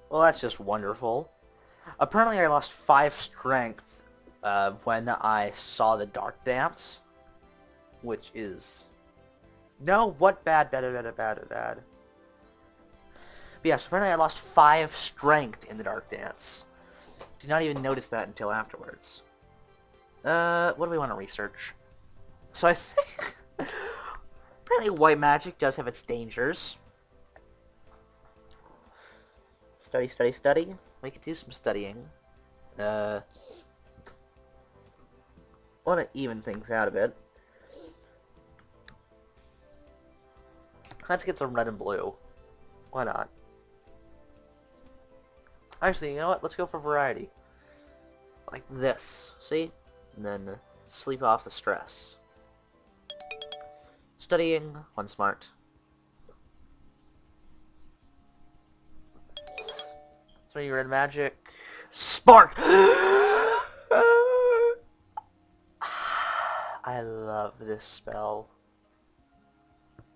Well, that's just wonderful. Apparently I lost 5 strength when I saw the Dark Dance, which is... No, what bad, bad, bad, bad, bad. But yes, apparently I lost 5 strength in the Dark Dance. Did not even notice that until afterwards. What do we want to research? So I think... apparently white magic does have its dangers. Study, study, study. We could do some studying. Want to even things out a bit. Let's get some red and blue. Why not? Actually, you know what? Let's go for variety. Like this. See? And then sleep off the stress. Studying. One smart. 3 red magic. Spark! I love this spell.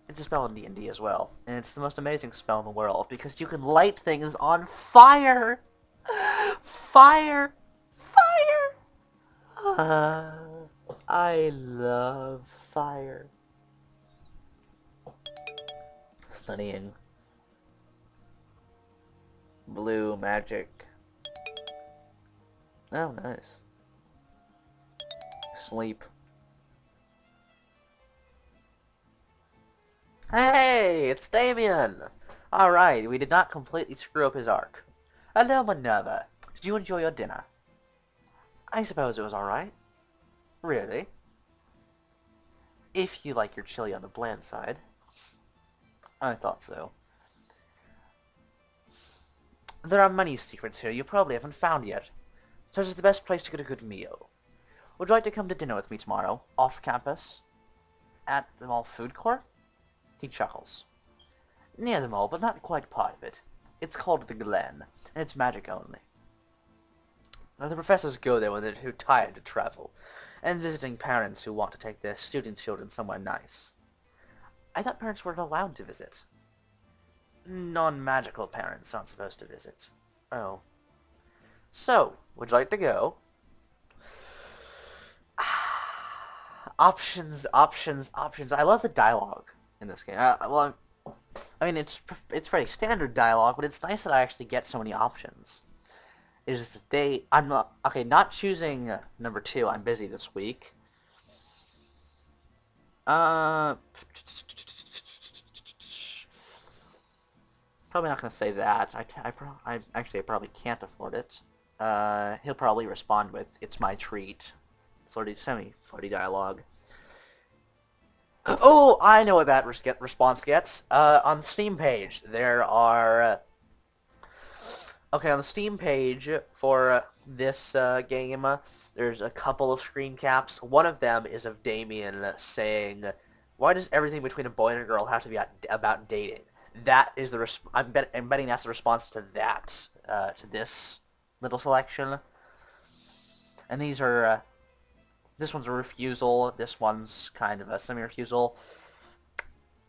It's a spell in D&D as well, and it's the most amazing spell in the world because you can light things on fire! Fire! Fire! I love fire. Studying. Blue magic. Oh, nice. Sleep. Hey, it's Damien! Alright, we did not completely screw up his arc. Hello, Minerva. Did you enjoy your dinner? I suppose it was alright. Really? If you like your chili on the bland side. I thought so. There are many secrets here you probably haven't found yet. Such is the best place to get a good meal. Would you like to come to dinner with me tomorrow, off campus? At the mall food court? He chuckles. Near the mall, but not quite part of it. It's called the Glen, and it's magic only. Now, the professors go there when they're too tired to travel, and visiting parents who want to take their student children somewhere nice. I thought parents weren't allowed to visit. Non-magical parents aren't supposed to visit. Oh. So, would you like to go? Options, options, options. I love the dialogue in this game. Well, I mean, it's very standard dialogue, but it's nice that I actually get so many options. It is the day I'm not okay. Not choosing number 2. I'm busy this week. Probably not gonna say that. I actually probably can't afford it. He'll probably respond with, "It's my treat." Flirty, semi-flirty dialogue. Oh, I know what that response gets. On the Steam page, there are... okay, on the Steam page for this game, there's a couple of screen caps. One of them is of Damien saying, "Why does everything between a boy and a girl have to be about dating?" That is the... I'm betting that's the response to that, to this little selection. And these are... this one's a refusal. This one's kind of a semi-refusal.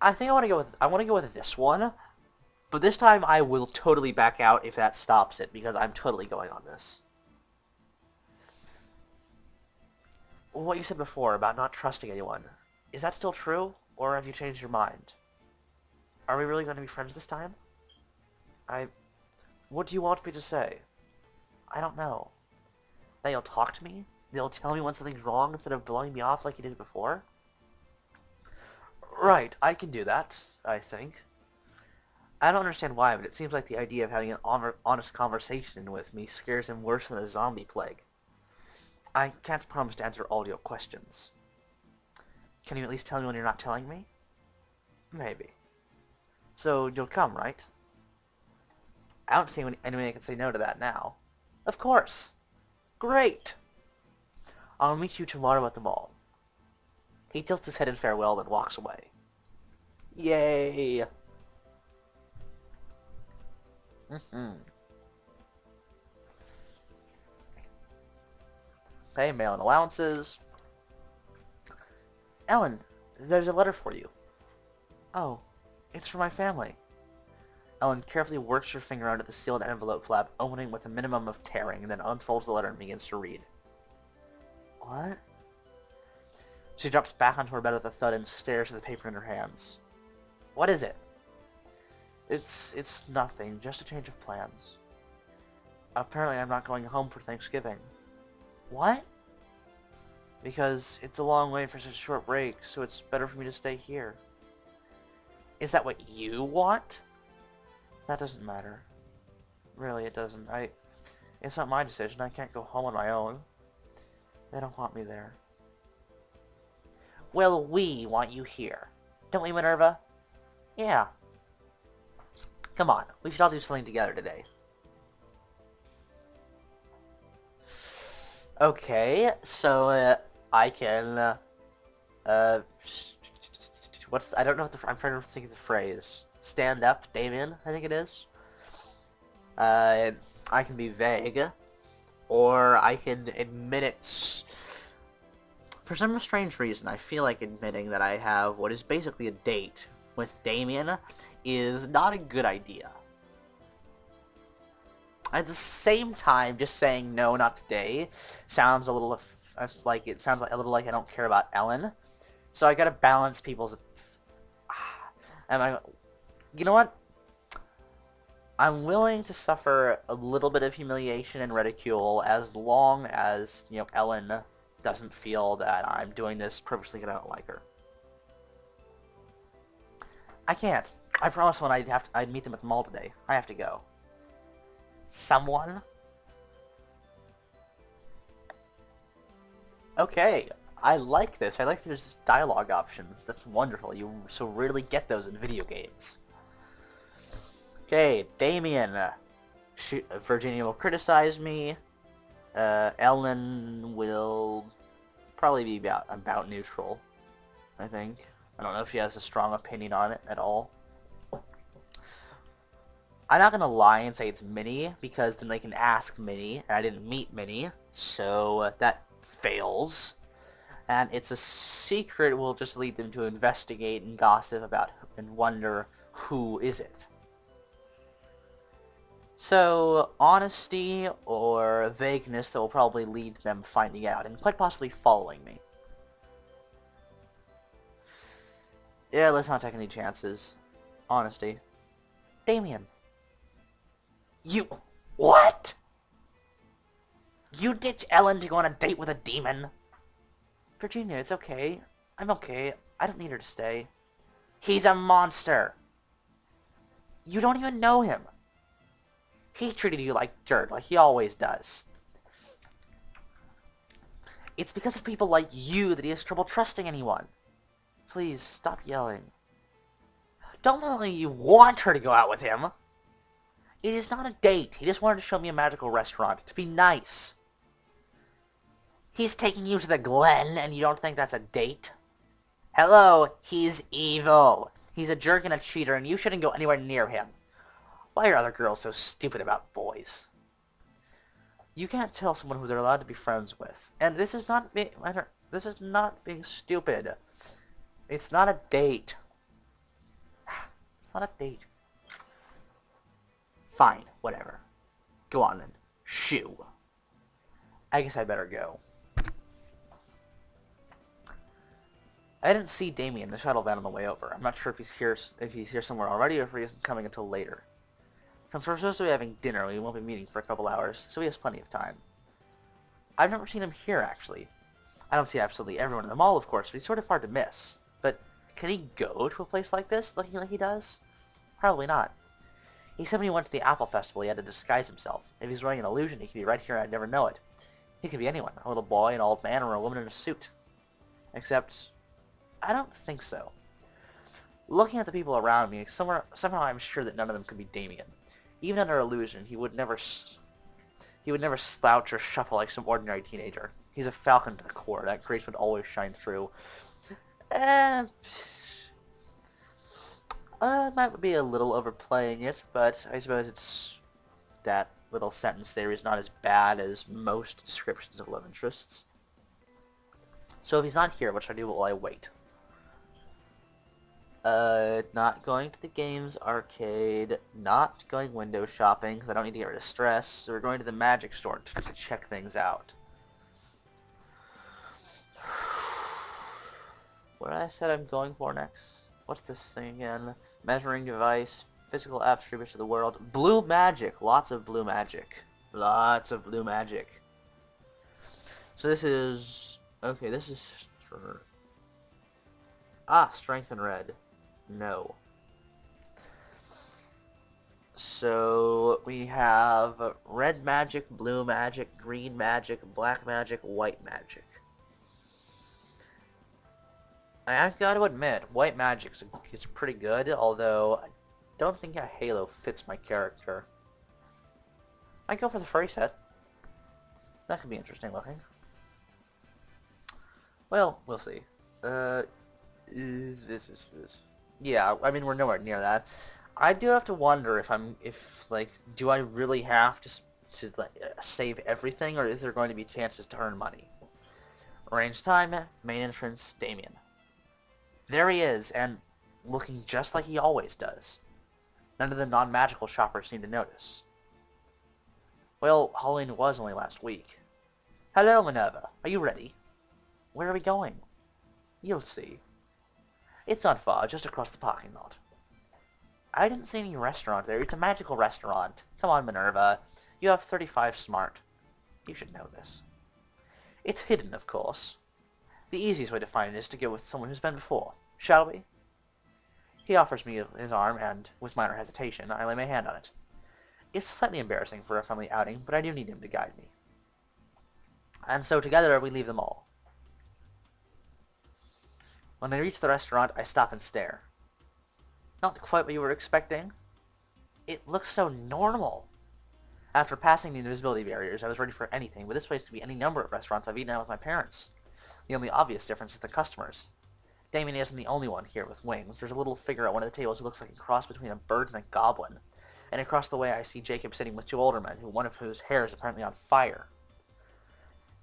I think I want to go with this one, but this time I will totally back out if that stops it because I'm totally going on this. What you said before about not trusting anyone, is that still true, or have you changed your mind? Are we really going to be friends this time? What do you want me to say? I don't know. That you'll talk to me? They'll tell me when something's wrong instead of blowing me off like you did before? Right, I can do that, I think. I don't understand why, but it seems like the idea of having an honest conversation with me scares him worse than a zombie plague. I can't promise to answer all your questions. Can you at least tell me when you're not telling me? Maybe. So, you'll come, right? I don't see anyone that can say no to that now. Of course! Great! I'll meet you tomorrow at the mall. He tilts his head in farewell, then walks away. Yay! Okay, mail and allowances. Ellen, there's a letter for you. Oh, it's for my family. Ellen carefully works her finger under the sealed envelope flap, opening with a minimum of tearing, then unfolds the letter and begins to read. What? She drops back onto her bed with a thud and stares at the paper in her hands. What is it? It's nothing, just a change of plans. Apparently I'm not going home for Thanksgiving. What? Because it's a long way for such a short break, so it's better for me to stay here. Is that what you want? That doesn't matter. Really, it doesn't. It's not my decision. I can't go home on my own. They don't want me there. Well, we want you here. Don't we, Minerva? Yeah. Come on, we should all do something together today. Okay, so, I can, I don't know I'm trying to think of the phrase. Stand up, Damien, I think it is. I can be vague, or I can admit it's... For some strange reason, I feel like admitting that I have what is basically a date with Damien is not a good idea. At the same time, just saying no, not today, sounds a little like I don't care about Ellen. So I gotta balance people's. You know what? I'm willing to suffer a little bit of humiliation and ridicule as long as Ellen doesn't feel that I'm doing this purposely because I don't like her. I can't. I promised when I'd meet them at the mall today. I have to go. Someone? Okay, I like this. I like there's dialogue options. That's wonderful. You so rarely get those in video games. Okay, Damien. Virginia will criticize me. Ellen will probably be about neutral, I think. I don't know if she has a strong opinion on it at all. I'm not gonna lie and say it's Minnie, because then they can ask Minnie, and I didn't meet Minnie, so that fails. And it's a secret will just lead them to investigate and gossip about and wonder who is it. So, honesty or vagueness that will probably lead them finding out, and quite possibly following me. Yeah, let's not take any chances. Honesty. Damien. You... What? You ditch Ellen to go on a date with a demon? Virginia, it's okay. I'm okay. I don't need her to stay. He's a monster. You don't even know him. He treated you like dirt, like he always does. It's because of people like you that he has trouble trusting anyone. Please, stop yelling. Don't let you want her to go out with him. It is not a date. He just wanted to show me a magical restaurant. To be nice. He's taking you to the Glen, and you don't think that's a date? Hello, he's evil. He's a jerk and a cheater, and you shouldn't go anywhere near him. Why are other girls so stupid about boys? You can't tell someone who they're allowed to be friends with. And this is not being stupid. It's not a date. It's not a date. Fine, whatever. Go on then. Shoo. I guess I better go. I didn't see Damien in the shuttle van on the way over. I'm not sure if he's here somewhere already or if he isn't coming until later. Since we're supposed to be having dinner, we won't be meeting for a couple hours, so he has plenty of time. I've never seen him here, actually. I don't see absolutely everyone in the mall, of course, but he's sort of hard to miss. But can he go to a place like this, looking like he does? Probably not. He said when he went to the Apple Festival, he had to disguise himself. If he's wearing an illusion, he could be right here and I'd never know it. He could be anyone, a little boy, an old man, or a woman in a suit. Except, I don't think so. Looking at the people around me, somehow I'm sure that none of them could be Damien. Even under illusion, he would never slouch or shuffle like some ordinary teenager. He's a falcon to the core. That grace would always shine through. Might be a little overplaying it, but I suppose it's that little sentence there is not as bad as most descriptions of love interests. So if he's not here, what should I do while I wait? Not going to the games arcade, not going window shopping because I don't need to get rid of stress, so we're going to the magic store to check things out. What I said I'm going for next? What's this thing again? Measuring device, physical attributes of the world. Blue magic, lots of blue magic. Lots of blue magic. So this is... okay, this is... strength in red. No. So we have red magic, blue magic, green magic, black magic, white magic. I've got to admit, white magic is pretty good, although I don't think a Halo fits my character. I'd go for the furry set. That could be interesting looking. Well, we'll see. Yeah, I mean, we're nowhere near that. I do have to wonder if do I really have to save everything, or is there going to be chances to earn money? Range time, main entrance, Damien. There he is, and looking just like he always does. None of the non-magical shoppers seem to notice. Well, Halloween was only last week. Hello, Minerva. Are you ready? Where are we going? You'll see. It's not far, just across the parking lot. I didn't see any restaurant there. It's a magical restaurant. Come on, Minerva. You have 35 smart. You should know this. It's hidden, of course. The easiest way to find it is to go with someone who's been before. Shall we? He offers me his arm, and, with minor hesitation, I lay my hand on it. It's slightly embarrassing for a family outing, but I do need him to guide me. And so together we leave them all. When I reach the restaurant, I stop and stare. Not quite what you were expecting. It looks so normal. After passing the invisibility barriers, I was ready for anything, but this place could be any number of restaurants I've eaten at with my parents. The only obvious difference is the customers. Damien isn't the only one here with wings. There's a little figure at one of the tables who looks like a cross between a bird and a goblin. And across the way I see Jacob sitting with two older men, one of whose hair is apparently on fire.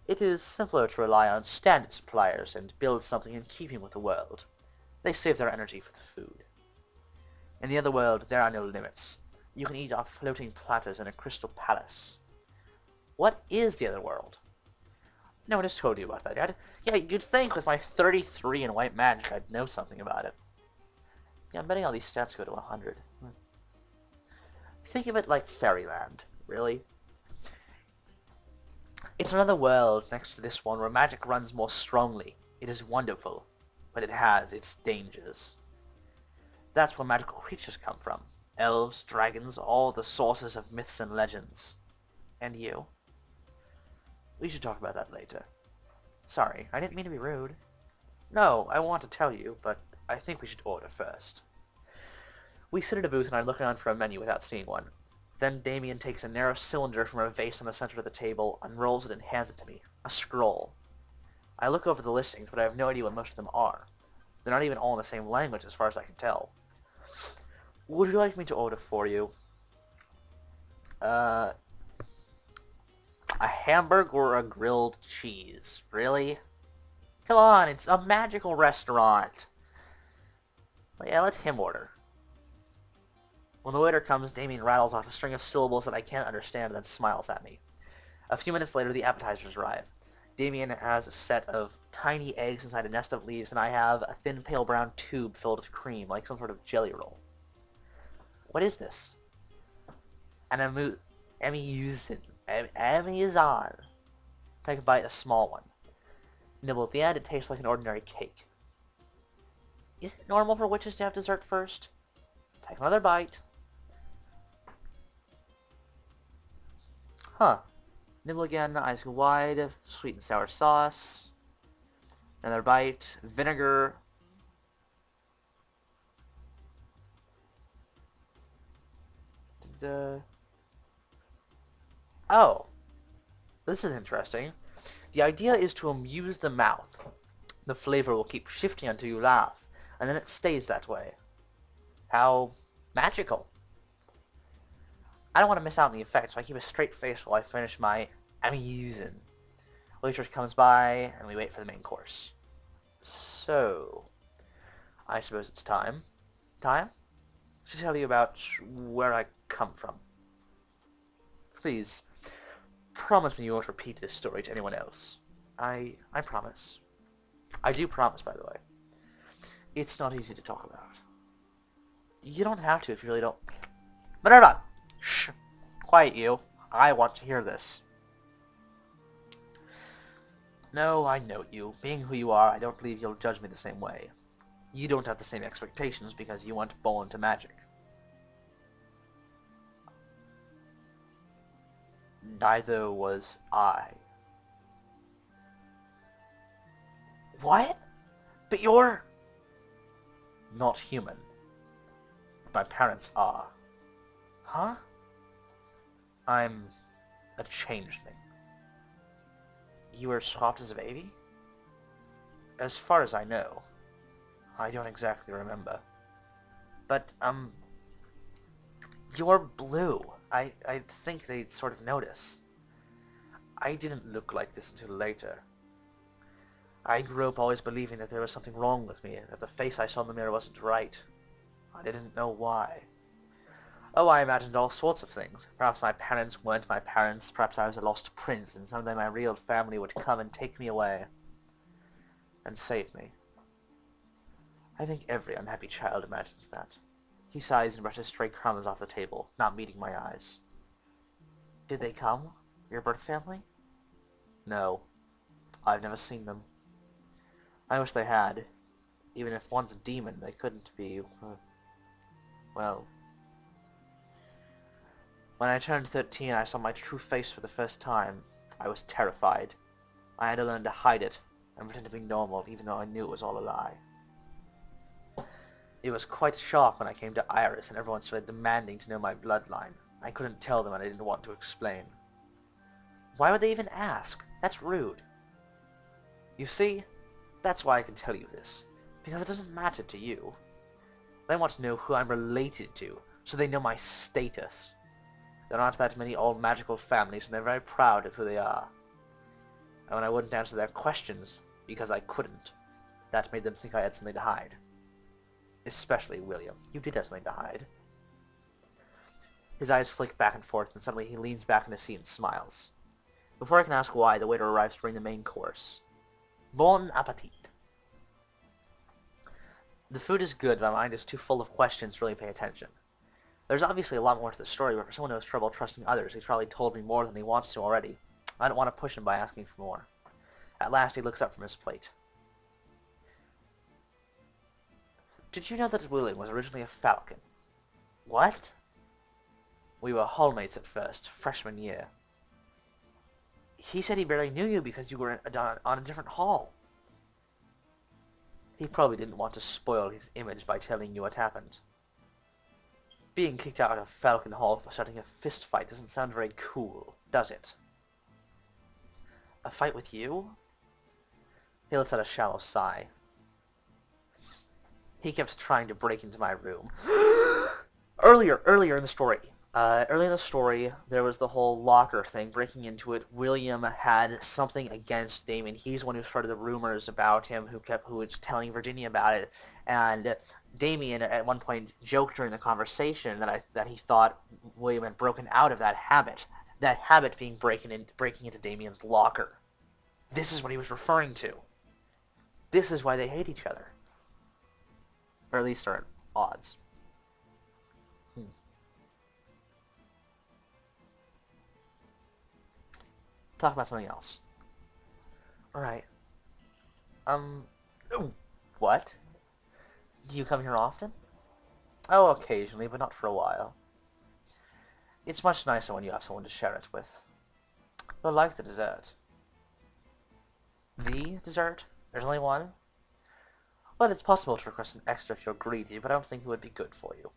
It is simpler to rely on standard suppliers and build something in keeping with the world. They save their energy for the food. In the other world, there are no limits. You can eat off floating platters in a crystal palace. What is the other world? No one has told you about that yet. Yeah, you'd think with my 33 in white magic I'd know something about it. Yeah, I'm betting all these stats go to 100. Think of it like Fairyland, really. It's another world next to this one where magic runs more strongly. It is wonderful, but it has its dangers. That's where magical creatures come from. Elves, dragons, all the sources of myths and legends. And you? We should talk about that later. Sorry, I didn't mean to be rude. No, I want to tell you, but I think we should order first. We sit at a booth and I look around for a menu without seeing one. Then Damien takes a narrow cylinder from a vase in the center of the table, unrolls it and hands it to me. A scroll. I look over the listings, but I have no idea what most of them are. They're not even all in the same language as far as I can tell. Would you like me to order for you? A hamburger or a grilled cheese? Really? Come on, it's a magical restaurant. Yeah, let him order. When the waiter comes, Damien rattles off a string of syllables that I can't understand and then smiles at me. A few minutes later, the appetizers arrive. Damien has a set of tiny eggs inside a nest of leaves, and I have a thin pale brown tube filled with cream, like some sort of jelly roll. What is this? An amuse-on. Take a bite, a small one. Nibble at the end, it tastes like an ordinary cake. Is it normal for witches to have dessert first? Take another bite. Huh. Nibble again, eyes go wide, sweet and sour sauce. Another bite, vinegar. Oh. This is interesting. The idea is to amuse the mouth. The flavor will keep shifting until you laugh, and then it stays that way. How magical. I don't want to miss out on the effect, so I keep a straight face while I finish my amuse-on. Waitress comes by, and we wait for the main course. So, I suppose it's time. Time? To tell you about where I come from. Please, promise me you won't repeat this story to anyone else. I promise. I do promise, by the way. It's not easy to talk about. You don't have to if you really don't. Minerva! Shh! Quiet, you. I want to hear this. No, I know you. Being who you are, I don't believe you'll judge me the same way. You don't have the same expectations because you weren't born to magic. Neither was I. What? But you're... not human. My parents are. Huh? I'm a changeling. You were swapped as a baby? As far as I know. I don't exactly remember. But, you're blue. I think they'd sort of notice. I didn't look like this until later. I grew up always believing that there was something wrong with me, that the face I saw in the mirror wasn't right. I didn't know why. Oh, I imagined all sorts of things. Perhaps my parents weren't my parents, perhaps I was a lost prince, and someday my real family would come and take me away. And save me. I think every unhappy child imagines that. He sighs and brushes stray crumbs off the table, not meeting my eyes. Did they come? Your birth family? No. I've never seen them. I wish they had. Even if one's a demon, they couldn't be... well... When I turned 13, I saw my true face for the first time. I was terrified. I had to learn to hide it, and pretend to be normal, even though I knew it was all a lie. It was quite a shock when I came to Iris, and everyone started demanding to know my bloodline. I couldn't tell them, and I didn't want to explain. Why would they even ask? That's rude. You see, that's why I can tell you this. Because it doesn't matter to you. They want to know who I'm related to, so they know my status. There aren't that many all-magical families, and they're very proud of who they are. And when I wouldn't answer their questions, because I couldn't, that made them think I had something to hide. Especially William. You did have something to hide. His eyes flick back and forth, and suddenly he leans back in his seat and smiles. Before I can ask why, the waiter arrives to bring the main course. Bon appetit. The food is good, but my mind is too full of questions to really pay attention. There's obviously a lot more to the story, but for someone who has trouble trusting others, he's probably told me more than he wants to already. I don't want to push him by asking for more. At last, he looks up from his plate. Did you know that William was originally a falcon? What? We were hallmates at first, freshman year. He said he barely knew you because you were on a different hall. He probably didn't want to spoil his image by telling you what happened. Being kicked out of Falcon Hall for starting a fist fight doesn't sound very cool, does it? A fight with you? He lets out a shallow sigh. He kept trying to break into my room. Earlier in the story. Early in the story, there was the whole locker thing, breaking into it. William had something against Damien. He's the one who started the rumors about him, who was telling Virginia about it. And Damien, at one point, joked during the conversation that he thought William had broken out of that habit. That habit being breaking into Damien's locker. This is what he was referring to. This is why they hate each other. Or at least are at odds. Talk about something else. Alright. What? Do you come here often? Oh, occasionally, but not for a while. It's much nicer when you have someone to share it with. You'll like the dessert. The dessert? There's only one? Well, it's possible to request an extra if you're greedy, but I don't think it would be good for you.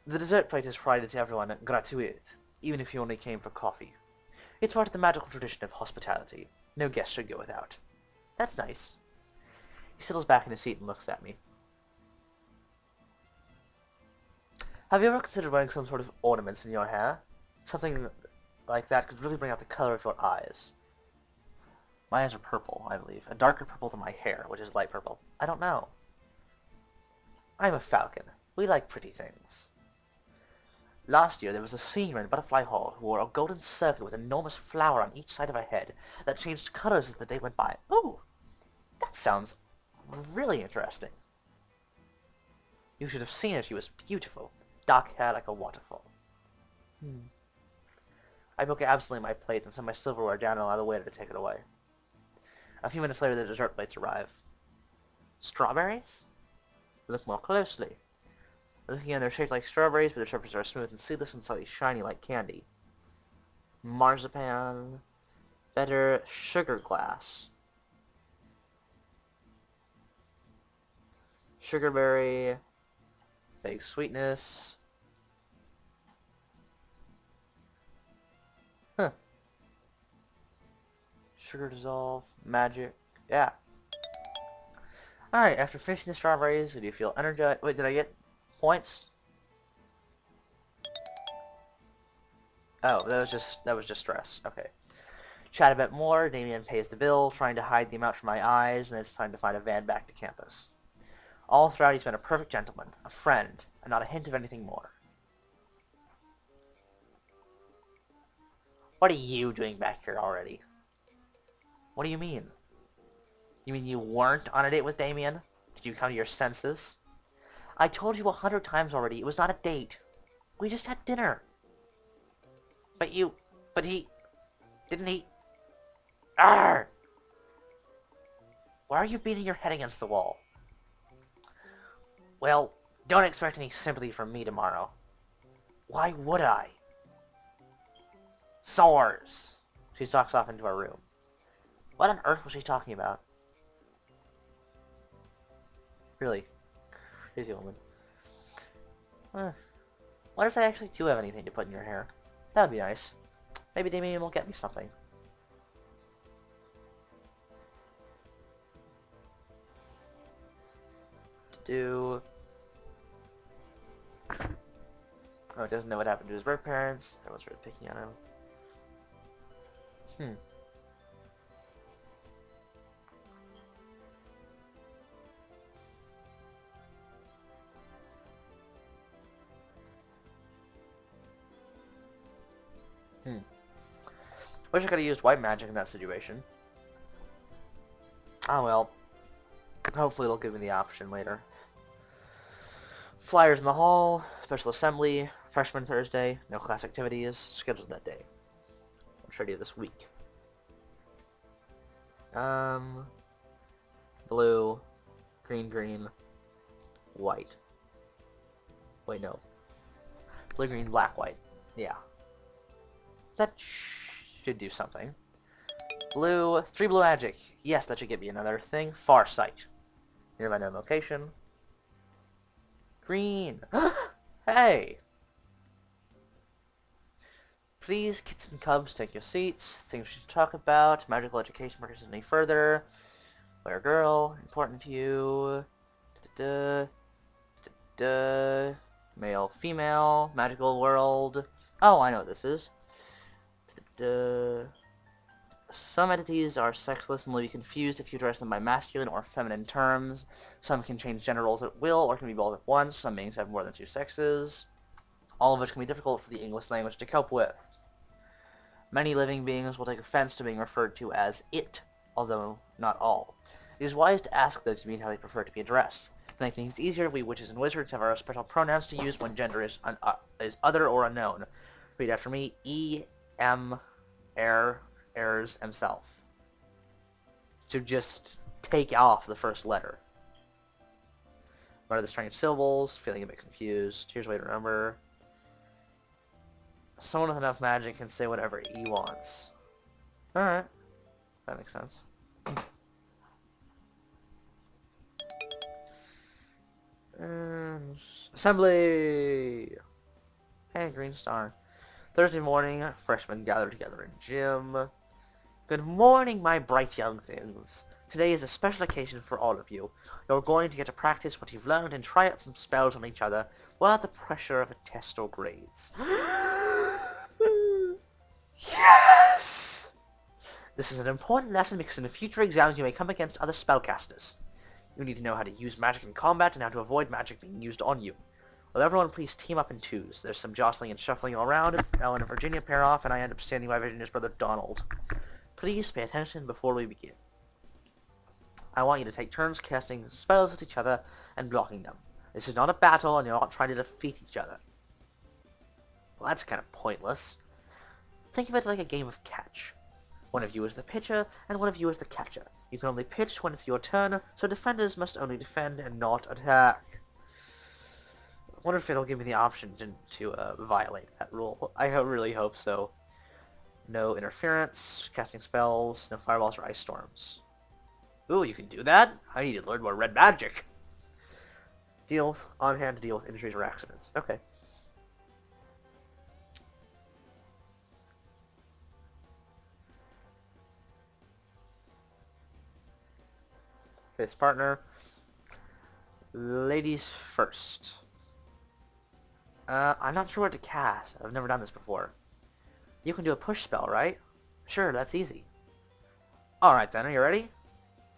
The dessert plate is provided to everyone gratuit, even if you only came for coffee. It's part of the magical tradition of hospitality. No guest should go without. That's nice. He settles back in his seat and looks at me. Have you ever considered wearing some sort of ornaments in your hair? Something like that could really bring out the color of your eyes. My eyes are purple, I believe. A darker purple than my hair, which is light purple. I don't know. I'm a falcon. We like pretty things. Last year there was a senior in Butterfly Hall who wore a golden circle with an enormous flower on each side of her head that changed colors as the day went by. Ooh, that sounds really interesting. You should have seen her. She was beautiful. Dark hair like a waterfall. I broke absolutely my plate and set my silverware down and allowed the waiter to take it away. A few minutes later, the dessert plates arrive. Strawberries? Look more closely. Looking at they're shaped like strawberries, but their surfaces are smooth and seedless and slightly shiny like candy. Marzipan. Better sugar glass. Sugarberry. Fake sweetness. Huh. Sugar dissolve. Magic. Yeah. Alright, after finishing the strawberries, do you feel energized? Wait, did I get points? Oh, that was just stress. Okay. Chat a bit more. Damien pays the bill, trying to hide the amount from my eyes, and it's time to find a van back to campus. All throughout, he's been a perfect gentleman, a friend, and not a hint of anything more. What are you doing back here already? What do you mean? You mean you weren't on a date with Damien? Did you come to your senses? I told you 100 times already, it was not a date. We just had dinner. But he... Didn't he... Arrgh! Why are you beating your head against the wall? Well, don't expect any sympathy from me tomorrow. Why would I? Sores! She stalks off into her room. What on earth was she talking about? Really crazy woman. What if I actually do have anything to put in your hair? That would be nice. Maybe Damien will get me something. Oh, it doesn't know what happened to his birth parents. Everyone's sort of picking on him. Wish I could have used white magic in that situation. Oh well. Hopefully it'll give me the option later. Flyers in the hall, special assembly, freshman Thursday, no class activities, scheduled that day. I'll try to do this week. Blue, green, white. Wait, no. Blue, green, black, white. Yeah. That should do something. Blue, 3 blue magic. Yes, that should get me another thing. Far sight. Nearby known location. Green. Hey! Please, kids and cubs, take your seats. Things we should talk about. Magical education progresses any further. Boy or girl, important to you. Male, female, magical world. Oh, I know what this is. Some entities are sexless and will be confused if you address them by masculine or feminine terms. Some can change gender roles at will or can be both at once. Some beings have more than 2 sexes. All of which can be difficult for the English language to cope with. Many living beings will take offense to being referred to as it, although not all. It is wise to ask those who mean how they prefer to be addressed. To make things easier, we witches and wizards have our special pronouns to use when gender is other or unknown. Read after me. E-M... Ayres himself. To just take off the first letter. What are the strange syllables? Feeling a bit confused. Here's a way to remember. Someone with enough magic can say whatever he wants. Alright. That makes sense. Assembly! Hey, Green Star. Thursday morning, freshmen gather together in gym. Good morning, my bright young things. Today is a special occasion for all of you. You're going to get to practice what you've learned and try out some spells on each other without the pressure of a test or grades. Yes! This is an important lesson because in the future exams you may come against other spellcasters. You need to know how to use magic in combat and how to avoid magic being used on you. Will everyone please team up in twos? There's some jostling and shuffling all around if Ellen and Virginia pair off and I end up standing by Virginia's brother Donald. Please pay attention before we begin. I want you to take turns casting spells at each other and blocking them. This is not a battle and you're not trying to defeat each other. Well, that's kind of pointless. Think of it like a game of catch. One of you is the pitcher, and one of you is the catcher. You can only pitch when it's your turn, so defenders must only defend and not attack. I wonder if it'll give me the option to violate that rule. I really hope so. No interference, casting spells, no fireballs or ice storms. Ooh, you can do that? I need to learn more red magic. Deal on hand to deal with injuries or accidents. Okay. Fifth partner. Ladies first. I'm not sure what to cast. I've never done this before. You can do a push spell, right? Sure, that's easy. Alright then, are you ready?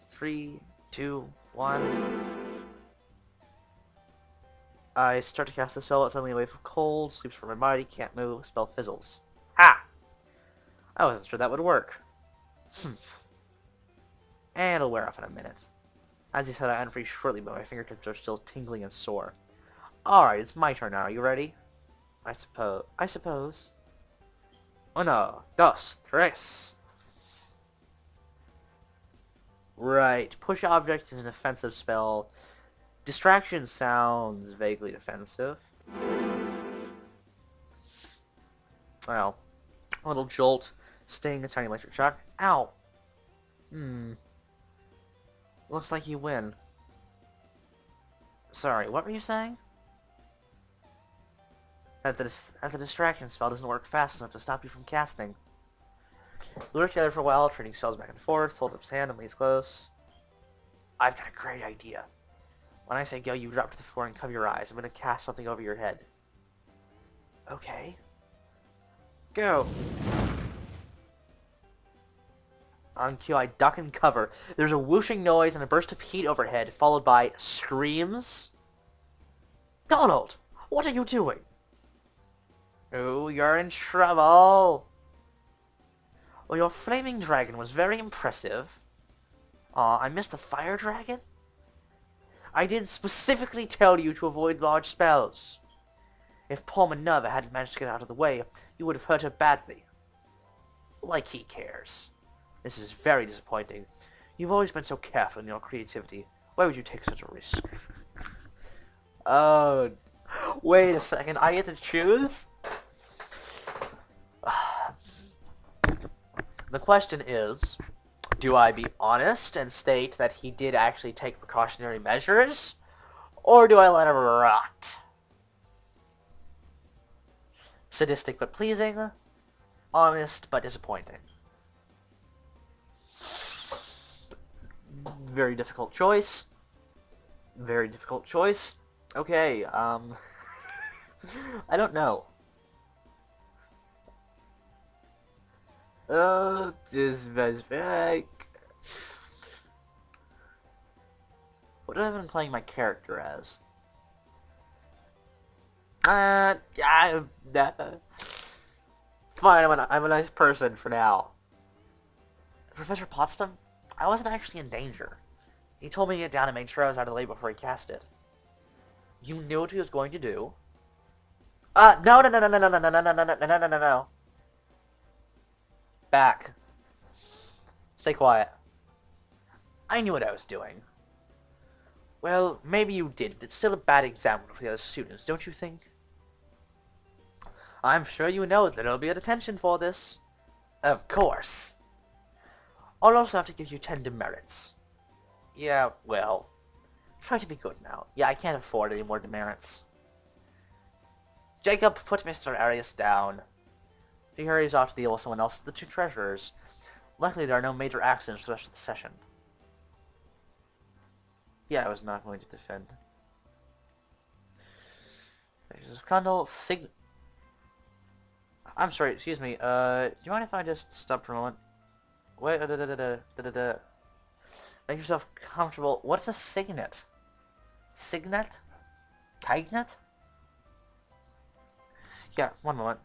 3, 2, 1. I start to cast the spell, suddenly a wave of cold, sweeps from my body, can't move, spell fizzles. Ha! I wasn't sure that would work. And it'll wear off in a minute. As he said, I unfreeze shortly, but my fingertips are still tingling and sore. Alright, it's my turn now. Are you ready? I suppose. Uno, dos, tres. Right. Push object is an offensive spell. Distraction sounds vaguely defensive. Well, a little jolt, sting, a tiny electric shock. Ow! Looks like you win. Sorry, what were you saying? That the distraction spell doesn't work fast enough to stop you from casting. We work together for a while, trading spells back and forth, holds up his hand and leans close. I've got a great idea. When I say go, you drop to the floor and cover your eyes. I'm going to cast something over your head. Okay. Go. On cue, I duck and cover. There's a whooshing noise and a burst of heat overhead, followed by screams. Donald! What are you doing? Oh, you're in trouble. Well, your flaming dragon was very impressive. Aw, I missed the fire dragon? I did specifically tell you to avoid large spells. If Paul Minerva hadn't managed to get out of the way, you would have hurt her badly. Like he cares. This is very disappointing. You've always been so careful in your creativity. Why would you take such a risk? Oh, wait a second. I get to choose? The question is, do I be honest and state that he did actually take precautionary measures? Or do I let him rot? Sadistic but pleasing. Honest but disappointing. Very difficult choice. Very difficult choice. Okay, I don't know. Oh, this is fake. What have I been playing my character as? Fine, I'm a nice person for now. Professor Potsdam? I wasn't actually in danger. He told me to get down and make sure I was out of the way before he cast it. You knew what he was going to do? No. Back. Stay quiet. I knew what I was doing. Well, maybe you didn't. It's still a bad example for the other students, don't you think? I'm sure you know that there'll be a detention for this. Of course. I'll also have to give you 10 demerits. Yeah, well, try to be good now. Yeah, I can't afford any more demerits. Jacob, put Mr. Arius down. He hurries off to deal with someone else, the two treasurers. Luckily, there are no major accidents for the rest of the session. Yeah, I was not going to defend. Condal, I'm sorry, excuse me, do you mind if I just stop for a moment? Wait, Make yourself comfortable. What's a signet? Signet? Tignet? Yeah, one moment.